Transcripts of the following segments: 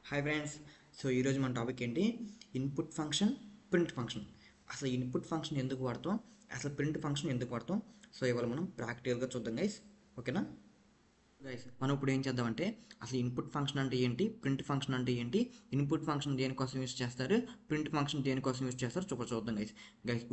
Hi friends. So ఈరోజు మన topic ఏంటి? Input function, print function. అసలు ఇన్పుట్ ఫంక్షన్ ఎందుకు వాడతాం, అసలు ప్రింట్ ఫంక్షన్ ఎందుకు వాడతాం? సో ఇవాళ మనం ప్రాక్టికల్గా చూద్దాం గైస్. ఓకేనా గైస్? మనం ఇప్పుడు ఏం చేద్దామంటే అసలు ఇన్పుట్ ఫంక్షన్ అంటే ఏంటి, ప్రింట్ ఫంక్షన్ అంటే ఏంటి, ఇన్పుట్ ఫంక్షన్ దేనికోసం యూస్ చేస్తారు, ప్రింట్ ఫంక్షన్ దేనికోసం యూస్ చేస్తారు చూద్దాం గైస్.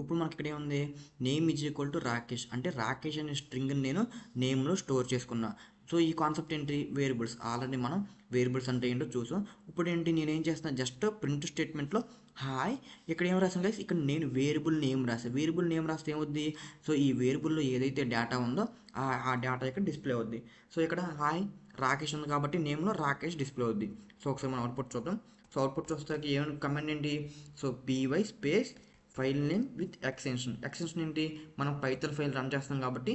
ఇప్పుడు మనకి ఇక్కడ ఏముంది, name is equal to Rakesh. అంటే రాకేష్ అనే స్ట్రింగ్ని నేను నేమ్లో స్టోర్ చేసుకున్నా. సో ఈ కాన్సెప్ట్ ఏంటి, వేరియబుల్స్. ఆల్రెడీ మనం వేరియబుల్స్ అంటే ఏంటో చూసాం. ఇప్పుడు ఏంటి, నేనేం చేస్తాను, జస్ట్ ప్రింట్ స్టేట్మెంట్లో హాయ్, ఇక్కడ ఏం రాసాను గైస్, ఇక్కడ నేను వేరియబుల్ నేమ్ రాసాను. వేరియబుల్ నేమ్ రాస్తే ఏమవుద్ది, సో ఈ వేరియబుల్లో ఏదైతే డేటా ఉందో ఆ డేటా ఇక్కడ డిస్ప్లే అవుద్ది. సో ఇక్కడ హాయ్ రాకేష్ ఉంది కాబట్టి నేమ్లో రాకేష్ డిస్ప్లే అవుద్ది. సో ఒకసారి మనం అవుట్పుట్ చూద్దాం. సో అవుట్పుట్ చూస్తే ఏమైనా కమాండ్ ఏంటి, so py space file name with extension ఏంటి, మనం పైథాన్ ఫైల్ రన్ చేస్తాం కాబట్టి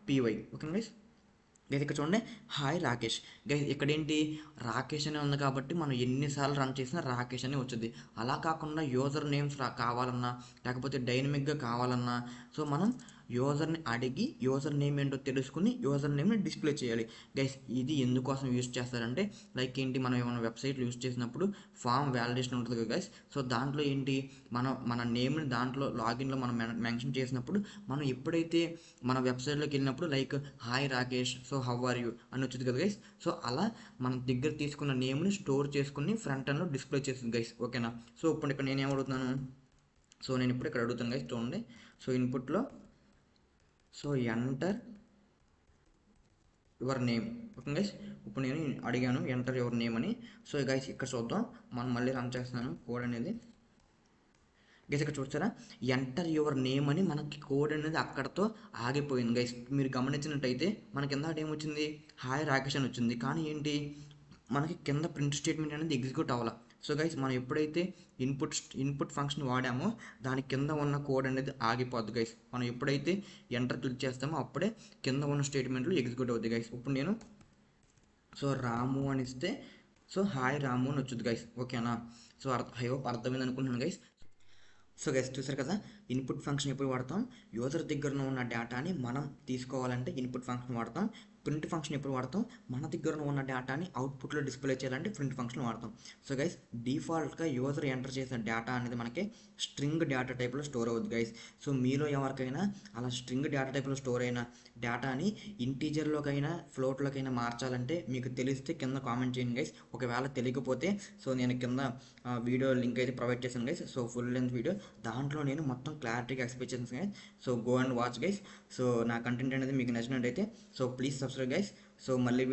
.py. ఓకే గైస్, గైస్ ఇక్కడ చూడండి, హాయ్ రాకేష్. గైస్ ఇక్కడ ఏంటి, రాకేష్ అనే ఉంది కాబట్టి మనం ఎన్నిసార్లు రన్ చేసినా రాకేష్ అనే వచ్చింది. అలా కాకుండా యూజర్ నేమ్స్ కావాలన్నా, లేకపోతే డైనమిక్గా కావాలన్నా, సో మనం యూజర్ని అడిగి యూజర్ నేమ్ ఏంటో తెలుసుకుని యూజర్ నేమ్ని డిస్ప్లే చేయాలి. గైస్ ఇది ఎందుకోసం యూజ్ చేస్తారంటే, లైక్ ఏంటి, మనం ఏమైనా వెబ్సైట్లు యూజ్ చేసినప్పుడు ఫామ్ వ్యాలిడేషన్ ఉంటుంది కదా గైస్. సో దాంట్లో ఏంటి, మన నేమ్ని దాంట్లో లాగిన్లో మనం మెన్షన్ చేసినప్పుడు, మనం ఎప్పుడైతే మన వెబ్సైట్లోకి వెళ్ళినప్పుడు like hi Rakesh, so how are you అని వచ్చింది కదా గైస్. సో అలా మన దగ్గర తీసుకున్న నేమ్ని స్టోర్ చేసుకుని ఫ్రంట్ ఎండ్లో డిస్ప్లే చేస్తుంది గైస్. ఓకేనా? సో ఇప్పుడు ఇక్కడ నేను ఏమడుగుతున్నాను, సో నేను ఇప్పుడు ఇక్కడ అడుగుతాను గైస్, చూడండి. సో ఇన్పుట్లో so enter your name. Okay guys, ఇప్పుడు నేను అడిగాను ఎంటర్ యువర్ నేమ్ అని. సో గైస్ ఇక్కడ చూద్దాం, మనం మళ్ళీ రన్ చేస్తున్నాను కోడ్ అనేది. గైస్ ఇక్కడ చూస్తారా, ఎంటర్ యువర్ నేమ్ అని మనకి కోడ్ అనేది అక్కడతో ఆగిపోయింది గైస్. మీరు గమనించినట్టయితే మనకి కింద ఏమొచ్చింది, హాయ్ రాకేష్ అని వచ్చింది. కానీ ఏంటి, మనకి కింద ప్రింట్ స్టేట్మెంట్ అనేది ఎగ్జిక్యూట్ అవ్వాలి. సో గైస్ మనం ఎప్పుడైతే ఇన్పుట్ ఫంక్షన్ వాడామో దాని కింద ఉన్న కోడ్ అనేది ఆగిపోద్ది గైస్. మనం ఎప్పుడైతే ఎంటర్ క్లిక్ చేస్తామో అప్పుడే కింద ఉన్న స్టేట్మెంట్లు ఎగ్జిక్యూట్ అవుతుంది గైస్. ఇప్పుడు నేను సో రాము అని ఇస్తే సో హాయ్ రాము అని వచ్చింది గైస్. ఓకేనా? సో అర్థమైంది అనుకుంటున్నాను గైస్. సో గైస్ చూసారు కదా, ఇన్పుట్ ఫంక్షన్ ఎప్పుడు వాడతాం, యూజర్ దగ్గర ఉన్న డేటాని మనం తీసుకోవాలంటే ఇన్పుట్ ఫంక్షన్ వాడతాం. ప్రింట్ ఫంక్షన్ ఎప్పుడు వాడతాం, మన దగ్గర ఉన్న డేటాని అవుట్పుట్లో డిస్ప్లే చేయాలంటే ప్రింట్ ఫంక్షన్ వాడతాం. సో గైస్ డిఫాల్ట్గా యూజర్ ఎంటర్ చేసిన డేటా అనేది మనకి స్ట్రింగ్ డేటా టైప్లో స్టోర్ అవుతుంది గైస్. సో మీలో ఎవరికైనా అలా స్ట్రింగ్ డేటా టైప్లో స్టోర్ అయిన డేటాని ఇంటీజర్లోకైనా ఫ్లోట్లోకైనా మార్చాలంటే మీకు తెలిస్తే కింద కామెంట్ చేయండి గైస్. ఒకవేళ తెలియకపోతే సో నేను కింద వీడియో లింక్ అయితే ప్రొవైడ్ చేశాను guys. So full length video, దాంట్లో నేను మొత్తం క్లారిటీగా ఎక్స్ప్లెయిన్ చేశాను guys. So go and watch guys. So నా కంటెంట్ అనేది మీకు నచ్చినట్టయితే so please subscribe guys. So మళ్ళీ